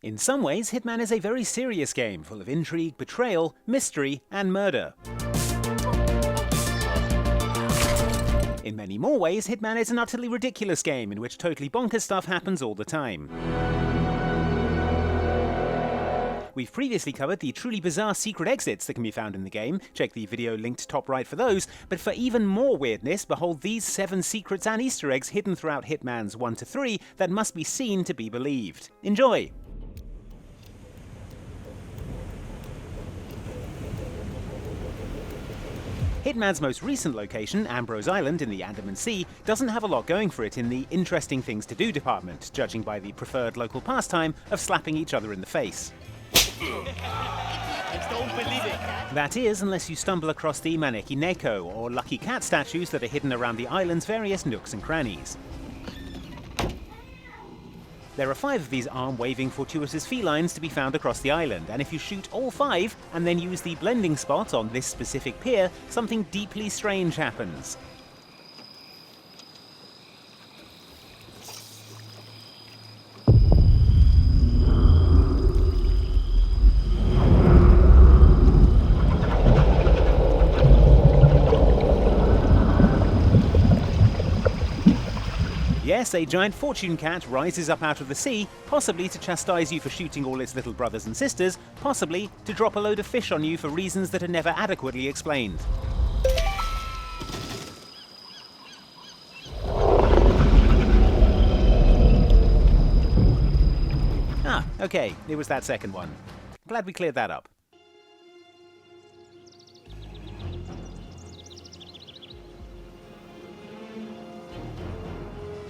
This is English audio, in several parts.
In some ways, Hitman is a very serious game, full of intrigue, betrayal, mystery, and murder. In many more ways, Hitman is an utterly ridiculous game in which totally bonkers stuff happens all the time. We've previously covered the truly bizarre secret exits that can be found in the game, check the video linked top right for those, but for even more weirdness, behold these 7 secrets and Easter eggs hidden throughout Hitman's 1 to 3 that must be seen to be believed. Enjoy! Hitman's most recent location, Ambrose Island in the Andaman Sea, doesn't have a lot going for it in the interesting things to do department, judging by the preferred local pastime of slapping each other in the face. I don't believe it. That is, unless you stumble across the Maneki Neko, or lucky cat statues that are hidden around the island's various nooks and crannies. There are 5 of these arm-waving fortuitous felines to be found across the island, and if you shoot all 5 and then use the blending spot on this specific pier, something deeply strange happens. Yes, a giant fortune cat rises up out of the sea, possibly to chastise you for shooting all its little brothers and sisters, possibly to drop a load of fish on you for reasons that are never adequately explained. Ah, okay, it was that second one. Glad we cleared that up.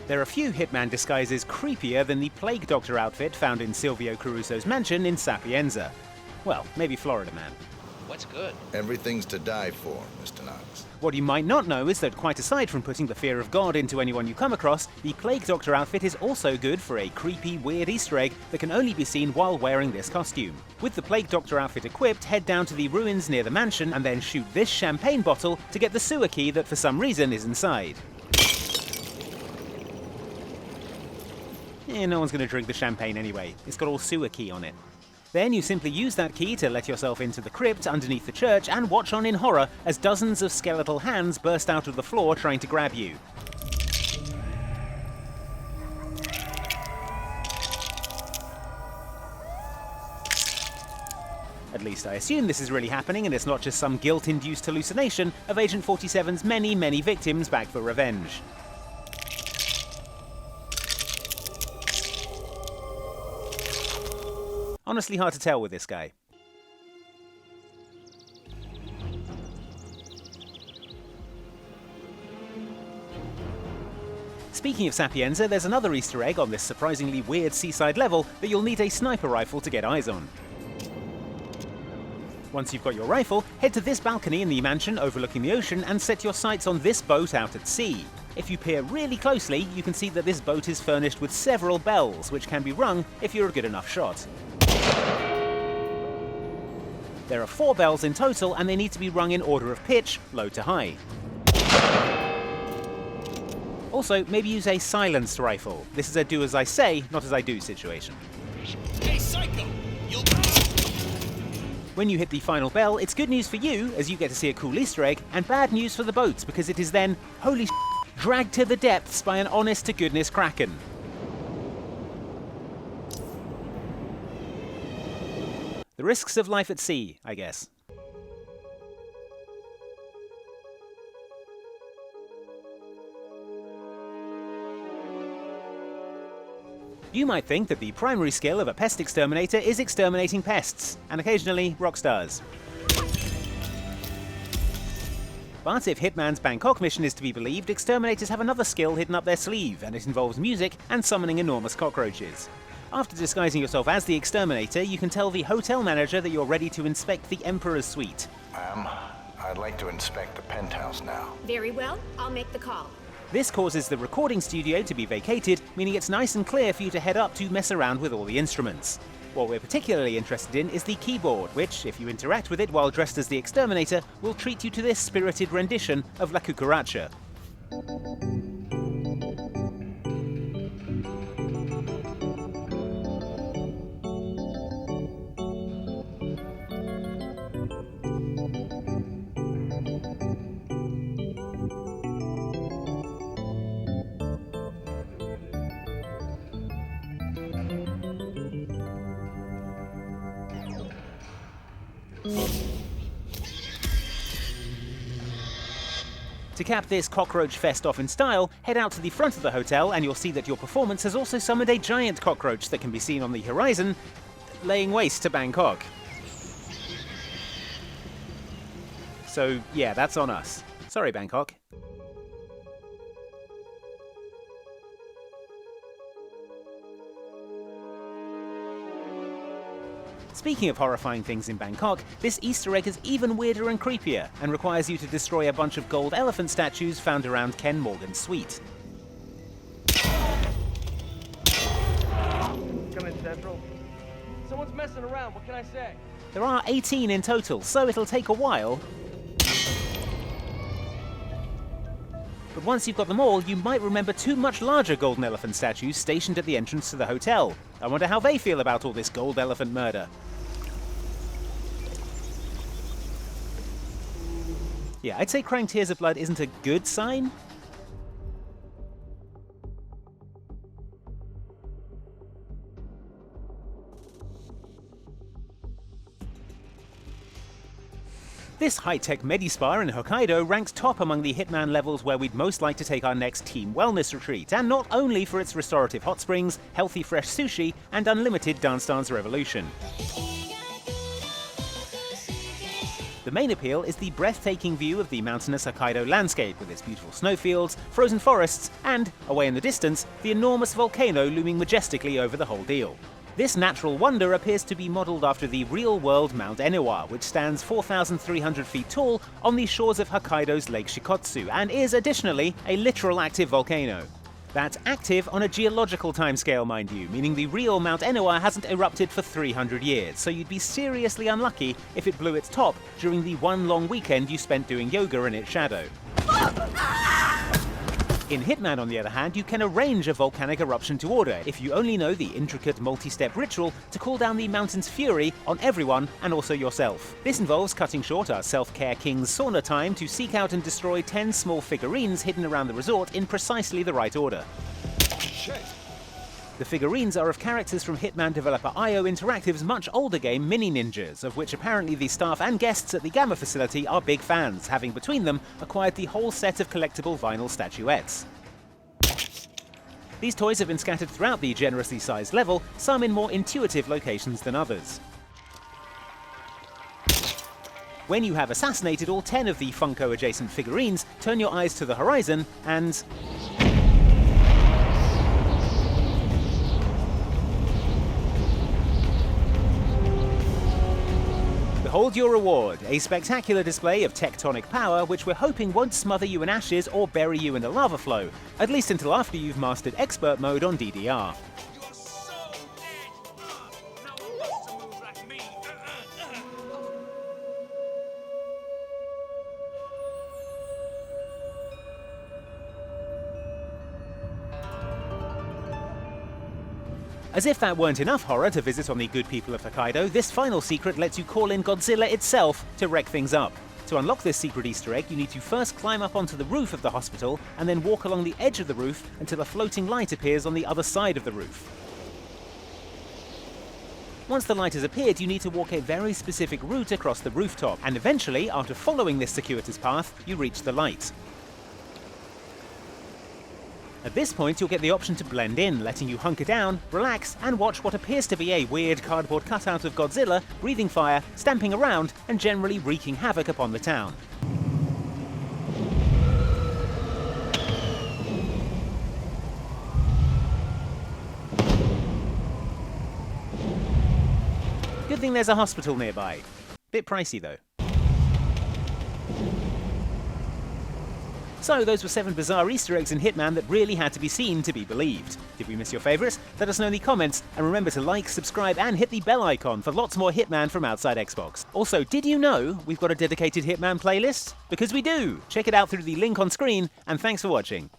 There are few Hitman disguises creepier than the Plague Doctor outfit found in Silvio Caruso's mansion in Sapienza. Well, maybe Florida Man. What's good? Everything's to die for, Mr. Knox. What you might not know is that quite aside from putting the fear of God into anyone you come across, the Plague Doctor outfit is also good for a creepy, weird Easter egg that can only be seen while wearing this costume. With the Plague Doctor outfit equipped, head down to the ruins near the mansion and then shoot this champagne bottle to get the sewer key that for some reason is inside. No one's going to drink the champagne anyway. It's got all sewer key on it. Then you simply use that key to let yourself into the crypt underneath the church and watch on in horror as dozens of skeletal hands burst out of the floor trying to grab you. At least I assume this is really happening and it's not just some guilt-induced hallucination of Agent 47's many, many victims back for revenge. Honestly hard to tell with this guy. Speaking of Sapienza, there's another Easter egg on this surprisingly weird seaside level that you'll need a sniper rifle to get eyes on. Once you've got your rifle, head to this balcony in the mansion overlooking the ocean and set your sights on this boat out at sea. If you peer really closely, you can see that this boat is furnished with several bells, which can be rung if you're a good enough shot. There are 4 bells in total, and they need to be rung in order of pitch, low to high. Also, maybe use a silenced rifle. This is a do as I say, not as I do situation. Hey, psycho! You'll... When you hit the final bell, it's good news for you, as you get to see a cool Easter egg, and bad news for the boats, because it is then, holy dragged to the depths by an honest-to-goodness Kraken. The risks of life at sea, I guess. You might think that the primary skill of a pest exterminator is exterminating pests, and occasionally rock stars. But if Hitman's Bangkok mission is to be believed, exterminators have another skill hidden up their sleeve, and it involves music and summoning enormous cockroaches. After disguising yourself as the exterminator, you can tell the hotel manager that you're ready to inspect the Emperor's suite. Ma'am, I'd like to inspect the penthouse now. Very well, I'll make the call. This causes the recording studio to be vacated, meaning it's nice and clear for you to head up to mess around with all the instruments. What we're particularly interested in is the keyboard, which, if you interact with it while dressed as the exterminator, will treat you to this spirited rendition of La Cucaracha. To cap this cockroach fest off in style, head out to the front of the hotel and you'll see that your performance has also summoned a giant cockroach that can be seen on the horizon, laying waste to Bangkok. So yeah, that's on us. Sorry, Bangkok. Speaking of horrifying things in Bangkok, this Easter egg is even weirder and creepier, and requires you to destroy a bunch of gold elephant statues found around Ken Morgan's suite. Come in, Central. Someone's messing around, what can I say? There are 18 in total, so it'll take a while. But once you've got them all, you might remember two much larger golden elephant statues stationed at the entrance to the hotel. I wonder how they feel about all this gold elephant murder. Yeah, I'd say crying tears of blood isn't a good sign. This high-tech Medi-Spa in Hokkaido ranks top among the Hitman levels where we'd most like to take our next team wellness retreat, and not only for its restorative hot springs, healthy fresh sushi, and unlimited Dance Dance Revolution. The main appeal is the breathtaking view of the mountainous Hokkaido landscape with its beautiful snowfields, frozen forests, and, away in the distance, the enormous volcano looming majestically over the whole deal. This natural wonder appears to be modelled after the real-world Mount Eniwa, which stands 4,300 feet tall on the shores of Hokkaido's Lake Shikotsu, and is additionally a literal active volcano. That's active on a geological timescale, mind you, meaning the real Mount Eniwa hasn't erupted for 300 years, so you'd be seriously unlucky if it blew its top during the one long weekend you spent doing yoga in its shadow. In Hitman, on the other hand, you can arrange a volcanic eruption to order if you only know the intricate multi-step ritual to cool down the mountain's fury on everyone and also yourself. This involves cutting short our self-care king's sauna time to seek out and destroy 10 small figurines hidden around the resort in precisely the right order. Shit. The figurines are of characters from Hitman developer IO Interactive's much older game Mini Ninjas, of which apparently the staff and guests at the Gamma facility are big fans, having between them acquired the whole set of collectible vinyl statuettes. These toys have been scattered throughout the generously sized level, some in more intuitive locations than others. When you have assassinated all 10 of the Funko-adjacent figurines, turn your eyes to the horizon and... behold your reward, a spectacular display of tectonic power which we're hoping won't smother you in ashes or bury you in a lava flow, at least until after you've mastered expert mode on DDR. You're so dead. Now who wants to move like me? As if that weren't enough horror to visit on the good people of Hokkaido, this final secret lets you call in Godzilla itself to wreck things up. To unlock this secret Easter egg, you need to first climb up onto the roof of the hospital and then walk along the edge of the roof until a floating light appears on the other side of the roof. Once the light has appeared, you need to walk a very specific route across the rooftop, and eventually, after following this circuitous path, you reach the light. At this point, you'll get the option to blend in, letting you hunker down, relax, and watch what appears to be a weird cardboard cutout of Godzilla, breathing fire, stamping around, and generally wreaking havoc upon the town. Good thing there's a hospital nearby. Bit pricey though. So those were 7 bizarre Easter eggs in Hitman that really had to be seen to be believed. Did we miss your favourites? Let us know in the comments, and remember to like, subscribe, and hit the bell icon for lots more Hitman from Outside Xbox. Also, did you know we've got a dedicated Hitman playlist? Because we do! Check it out through the link on screen, and thanks for watching.